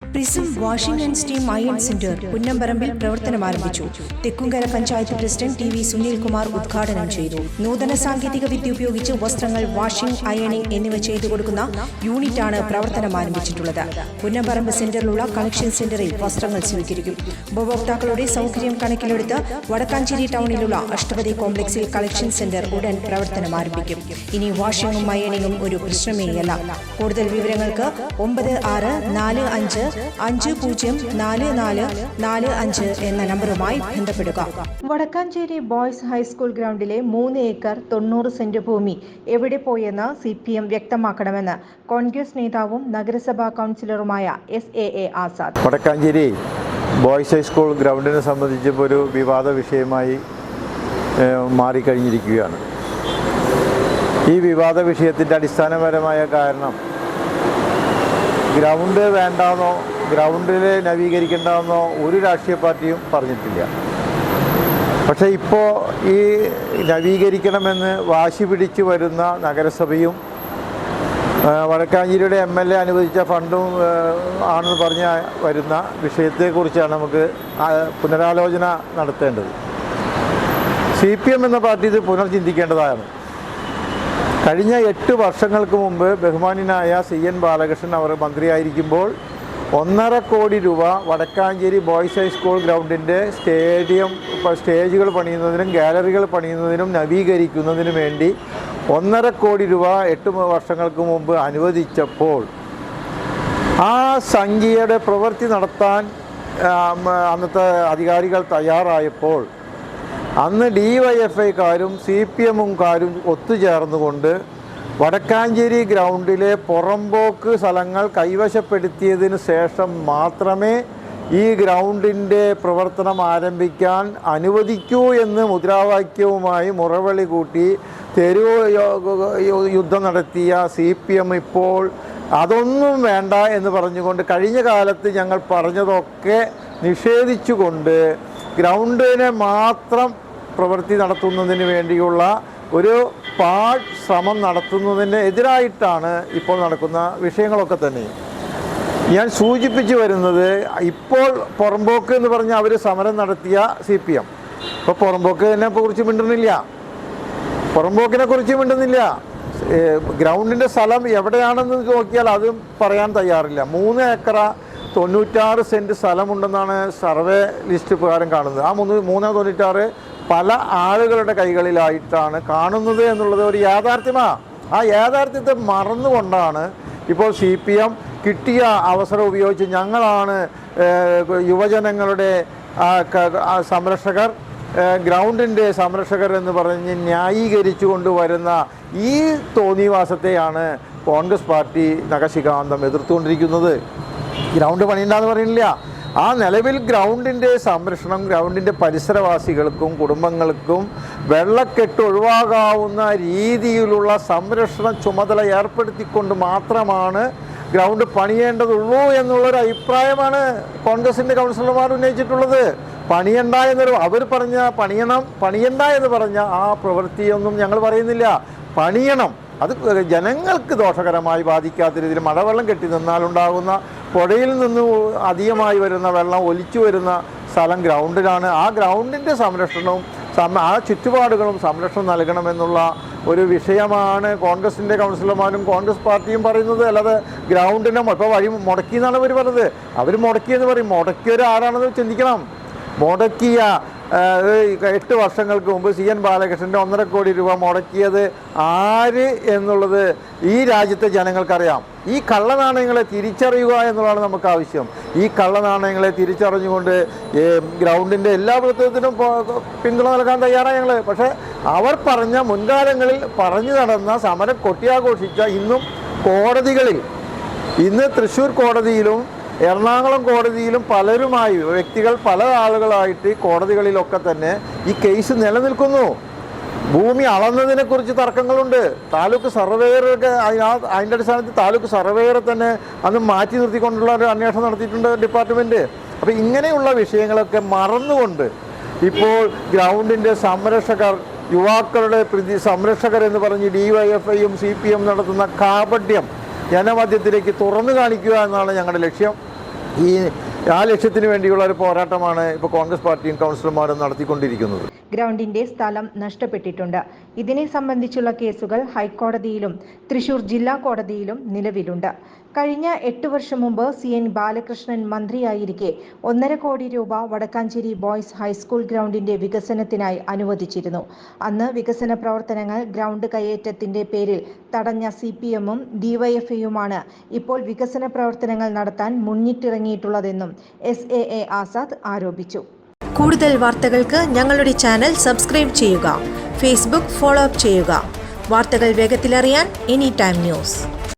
Prism washing and steam iron centre പുന്നമ്പറമ്പിൽ പ്രവർത്തനം ആരംഭിച്ചു. Thekkumkara panchayat president T V. സുനിൽകുമാർ ഉദ്ഘാടനം ചെയ്തു. നൂതന സാങ്കേതിക വിദ്യ ഉപയോഗിച്ച് വസ്ത്രങ്ങൾ വാഷിംഗ്, അയണിംഗ് എന്നിവ ചെയ്തു കൊടുക്കുന്ന യൂണിറ്റാണ് പ്രവർത്തനം ആരംഭിച്ചിട്ടുള്ളത്. പുന്നമ്പറമ്പ് സെന്ററിലുള്ള കളക്ഷൻ സെന്ററിൽ വസ്ത്രങ്ങൾ സ്വീകരിക്കും. ഉപഭോക്താക്കളുടെ സൗകര്യം കണക്കിലെടുത്ത് വടക്കാഞ്ചേരി ടൗണിലുള്ള അഷ്ടപതി കോംപ്ലക്സിൽ കളക്ഷൻ സെന്റർ ഉടൻ പ്രവർത്തനം ആരംഭിക്കും. ഇനി വാഷിംഗും അയണിംഗും ഒരു പ്രശ്നമേയല്ല. കൂടുതൽ വിവരങ്ങൾക്ക് 96504445 എന്ന നമ്പറുമായി ബന്ധപ്പെടുക. വടക്കാഞ്ചേരി ബോയ്സ് ഹൈസ്കൂൾ ഗ്രൗണ്ടിലെ 3 ഏക്കർ 90 സെന്റ് ഭൂമി എവിടെ പോയെന്ന് CPM വ്യക്തമാക്കണമെന്ന് കോൺഗ്രസ് നേതാവും നഗരസഭാ കൗൺസിലറുമായ SAA Azad. Vadakkanchery boys high school ഗ്രൗണ്ടിനെ സംബന്ധിച്ചപ്പോൾ ഒരു വിവാദ വിഷയമായി മാറിക്കഴിഞ്ഞിരിക്കുകയാണ്. ഈ വിവാദ വിഷയത്തിൻ്റെ അടിസ്ഥാനപരമായ കാരണം ഗ്രൗണ്ട് വേണ്ടാന്നോ ഗ്രൗണ്ടിൽ നവീകരിക്കേണ്ടതെന്നോ ഒരു രാഷ്ട്രീയ പാർട്ടിയും പറഞ്ഞിട്ടില്ല. പക്ഷേ ഇപ്പോൾ ഈ നവീകരിക്കണമെന്ന് വാശി പിടിച്ചു വരുന്ന നഗരസഭയും വടക്കാഞ്ചേരിയുടെ MLA അനുവദിച്ച ഫണ്ടും ആണെന്ന് പറഞ്ഞ് വരുന്ന വിഷയത്തെക്കുറിച്ചാണ് നമുക്ക് പുനരാലോചന നടത്തേണ്ടത്. CPM എന്ന പാർട്ടി ഇത് പുനർചിന്തിക്കേണ്ടതാണ്. കഴിഞ്ഞ 8 വർഷങ്ങൾക്ക് മുമ്പ് ബഹുമാന്യനായ CN ബാലകൃഷ്ണൻ അവർ മന്ത്രിയായിരിക്കുമ്പോൾ 1.5 കോടി രൂപ വടക്കാഞ്ചേരി ബോയ്സ് ഹൈസ്കൂൾ ഗ്രൗണ്ടിൻ്റെ സ്റ്റേജുകൾ പണിയുന്നതിനും ഗാലറികൾ പണിയുന്നതിനും നവീകരിക്കുന്നതിനും വേണ്ടി 1.5 കോടി രൂപ 8 വർഷങ്ങൾക്ക് മുമ്പ് അനുവദിച്ചപ്പോൾ ആ സംഖ്യയുടെ പ്രവൃത്തി നടത്താൻ അന്നത്തെ അധികാരികൾ തയ്യാറായപ്പോൾ അന്ന് DYFIക്കാരും CPMകാരും ഒത്തുചേർന്നുകൊണ്ട് വടക്കാഞ്ചേരി ഗ്രൗണ്ടിലെ പുറമ്പോക്ക് സ്ഥലങ്ങൾ കൈവശപ്പെടുത്തിയതിന് ശേഷം മാത്രമേ ഈ ഗ്രൗണ്ടിൻ്റെ പ്രവർത്തനം ആരംഭിക്കാൻ അനുവദിക്കൂ എന്ന് മുദ്രാവാക്യവുമായി മുറവിളി കൂട്ടി തെരുവ് യുദ്ധം നടത്തിയ CPM ഇപ്പോൾ അതൊന്നും വേണ്ട എന്ന് പറഞ്ഞുകൊണ്ട് കഴിഞ്ഞ കാലത്ത് ഞങ്ങൾ പറഞ്ഞതൊക്കെ നിഷേധിച്ചുകൊണ്ട് ഗ്രൗണ്ടിനെ മാത്രം പ്രവൃത്തി നടത്തുന്നതിന് വേണ്ടിയുള്ള ഒരു ശ്രമം നടത്തുന്നതിന് എതിരായിട്ടാണ് ഇപ്പോൾ നടക്കുന്ന വിഷയങ്ങളൊക്കെ തന്നെ. ഞാൻ സൂചിപ്പിച്ചു വരുന്നത്, ഇപ്പോൾ പുറമ്പോക്ക് എന്ന് പറഞ്ഞാൽ അവർ സമരം നടത്തിയ CPM ഇപ്പോൾ പുറമ്പോക്കിനെ കുറിച്ച് മിണ്ടുന്നില്ല. ഗ്രൗണ്ടിൻ്റെ സ്ഥലം എവിടെയാണെന്ന് നോക്കിയാൽ അതും പറയാൻ തയ്യാറില്ല. 3 ഏക്കർ 96 സെൻറ്റ് സ്ഥലമുണ്ടെന്നാണ് സർവേ ലിസ്റ്റ് പ്രകാരം കാണുന്നത്. ആ 396 പല ആളുകളുടെ കൈകളിലായിട്ടാണ് കാണുന്നത് എന്നുള്ളത് ഒരു യാഥാർത്ഥ്യമാണ്. ആ യാഥാർത്ഥ്യത്തെ മറന്നുകൊണ്ടാണ് ഇപ്പോൾ CPM കിട്ടിയ അവസരം ഉപയോഗിച്ച് ഞങ്ങളാണ് യുവജനങ്ങളുടെ സംരക്ഷകർ, ഗ്രൗണ്ടിൻ്റെ സംരക്ഷകർ എന്ന് പറഞ്ഞ് ന്യായീകരിച്ചു കൊണ്ടുവരുന്ന ഈ തോന്നിവാസത്തെയാണ് കോൺഗ്രസ് പാർട്ടി നഖശിഖാന്തം എതിർത്തുകൊണ്ടിരിക്കുന്നത്. ഗ്രൗണ്ട് പണിയുണ്ടെന്ന് പറയുന്നില്ല. ആ നിലവിൽ ഗ്രൗണ്ടിൻ്റെ സംരക്ഷണം ഗ്രൗണ്ടിൻ്റെ പരിസരവാസികൾക്കും കുടുംബങ്ങൾക്കും വെള്ളക്കെട്ട് ഒഴിവാകാവുന്ന രീതിയിലുള്ള സംരക്ഷണ ചുമതല ഏർപ്പെടുത്തിക്കൊണ്ട് മാത്രമാണ് ഗ്രൗണ്ട് പണിയേണ്ടതുള്ളൂ എന്നുള്ളൊരു അഭിപ്രായമാണ് കോൺഗ്രസിൻ്റെ കൗൺസിലർമാർ ഉന്നയിച്ചിട്ടുള്ളത്. പണിയണ്ട എന്നൊരു അവർ പറഞ്ഞ പണിയണ്ട എന്ന് പറഞ്ഞ ആ പ്രവൃത്തിയൊന്നും ഞങ്ങൾ പറയുന്നില്ല. പണിയണം. അത് ജനങ്ങൾക്ക് ദോഷകരമായി ബാധിക്കാത്ത രീതിയിൽ മഴവെള്ളം കെട്ടി നിന്നാലുണ്ടാകുന്ന പുഴയിൽ നിന്ന് അധികമായി വരുന്ന വെള്ളം ഒലിച്ചു വരുന്ന സ്ഥലം ഗ്രൗണ്ടിലാണ്. ആ ഗ്രൗണ്ടിൻ്റെ സംരക്ഷണവും ആ ചുറ്റുപാടുകളും സംരക്ഷണം നൽകണമെന്നുള്ള ഒരു വിഷയമാണ് കോൺഗ്രസിൻ്റെ കൗൺസിലർമാരും കോൺഗ്രസ് പാർട്ടിയും പറയുന്നത്. അല്ലാതെ ഗ്രൗണ്ടിനെ ഇപ്പോൾ വഴി മുടക്കി എന്നാണ് അവർ പറഞ്ഞത്. അവർ മുടക്കിയെന്ന് പറയും. മുടക്കിയവർ ആരാണെന്ന് ചിന്തിക്കണം. മുടക്കിയ 8 വർഷങ്ങൾക്ക് മുമ്പ് CN ബാലകൃഷ്ണൻ്റെ 1.5 കോടി രൂപ മുടക്കിയത് ആര് എന്നുള്ളത് ഈ രാജ്യത്തെ ജനങ്ങൾക്കറിയാം. ഈ കള്ളനാണയങ്ങളെ തിരിച്ചറിയുക എന്നുള്ളതാണ് നമുക്ക് ആവശ്യം. ഈ കള്ളനാണയങ്ങളെ തിരിച്ചറിഞ്ഞുകൊണ്ട് ഗ്രൗണ്ടിൻ്റെ എല്ലാ പ്രവർത്തനത്തിനും പിന്തുണ നൽകാൻ തയ്യാറാണ് ഞങ്ങൾ. പക്ഷേ അവർ പറഞ്ഞ മുൻകാലങ്ങളിൽ പറഞ്ഞു നടന്ന സമരം കൊട്ടിയാഘോഷിച്ച ഇന്നും കോടതികളിൽ, ഇന്ന് തൃശ്ശൂർ കോടതിയിലും എറണാകുളം കോടതിയിലും പലരുമായി വ്യക്തികൾ പല ആളുകളായിട്ട് കോടതികളിലൊക്കെ തന്നെ ഈ കേസ് നിലനിൽക്കുന്നു. ഭൂമി അളന്നതിനെക്കുറിച്ച് തർക്കങ്ങളുണ്ട്. താലൂക്ക് സർവേയറൊക്കെ അതിൻ്റെ അടിസ്ഥാനത്തിൽ താലൂക്ക് സർവേയറെ തന്നെ അന്ന് മാറ്റി നിർത്തിക്കൊണ്ടുള്ള ഒരു അന്വേഷണം നടത്തിയിട്ടുണ്ട് ഡിപ്പാർട്ട്മെൻറ്റ്. അപ്പോൾ ഇങ്ങനെയുള്ള വിഷയങ്ങളൊക്കെ മറന്നുകൊണ്ട് ഇപ്പോൾ ഗ്രൗണ്ടിൻ്റെ സംരക്ഷകർ, യുവാക്കളുടെ സംരക്ഷകർ എന്ന് പറഞ്ഞ് DYFIയും CPM നടത്തുന്ന കാപട്യം ജനമധ്യത്തിലേക്ക് തുറന്നു കാണിക്കുക എന്നാണ് ഞങ്ങളുടെ ലക്ഷ്യം. ആ ലക്ഷ്യത്തിന് വേണ്ടിയുള്ള ഒരു പോരാട്ടമാണ് ഇപ്പോൾ കോൺഗ്രസ് പാർട്ടിയും കൗൺസിലർമാരും നടത്തിക്കൊണ്ടിരിക്കുന്നത്. ഗ്രൗണ്ടിന്റെ സ്ഥലം നഷ്ടപ്പെട്ടിട്ടുണ്ട്. ഇതിനെ സംബന്ധിച്ചുള്ള കേസുകൾ ഹൈക്കോടതിയിലും തൃശൂർ ജില്ലാ കോടതിയിലും നിലവിലുണ്ട്. കഴിഞ്ഞ 8 വർഷം മുമ്പ് CN ബാലകൃഷ്ണൻ മന്ത്രിയായിരിക്കെ 1.5 കോടി രൂപ വടക്കാഞ്ചേരി ബോയ്സ് ഹൈസ്കൂൾ ഗ്രൗണ്ടിന്റെ വികസനത്തിനായി അനുവദിച്ചിരുന്നു. അന്ന് വികസന പ്രവർത്തനങ്ങൾ ഗ്രൗണ്ട് കയ്യേറ്റത്തിന്റെ പേരിൽ തടഞ്ഞ CPM-ഉം DYFI-യുമാണ് ഇപ്പോൾ വികസന പ്രവർത്തനങ്ങൾ നടത്താൻ മുന്നിട്ടിറങ്ങിയിട്ടുള്ളതെന്നും SAA ആസാദ് ആരോപിച്ചു. കൂടുതൽ വാർത്തകൾക്ക് ഞങ്ങളുടെ ചാനൽ സബ്സ്ക്രൈബ് ചെയ്യുക. ഫേസ്ബുക്ക് ഫോളോ അപ്പ് ചെയ്യുക. വാർത്തകൾ വേഗത്തിലറിയാൻ എനി ടൈം ന്യൂസ്.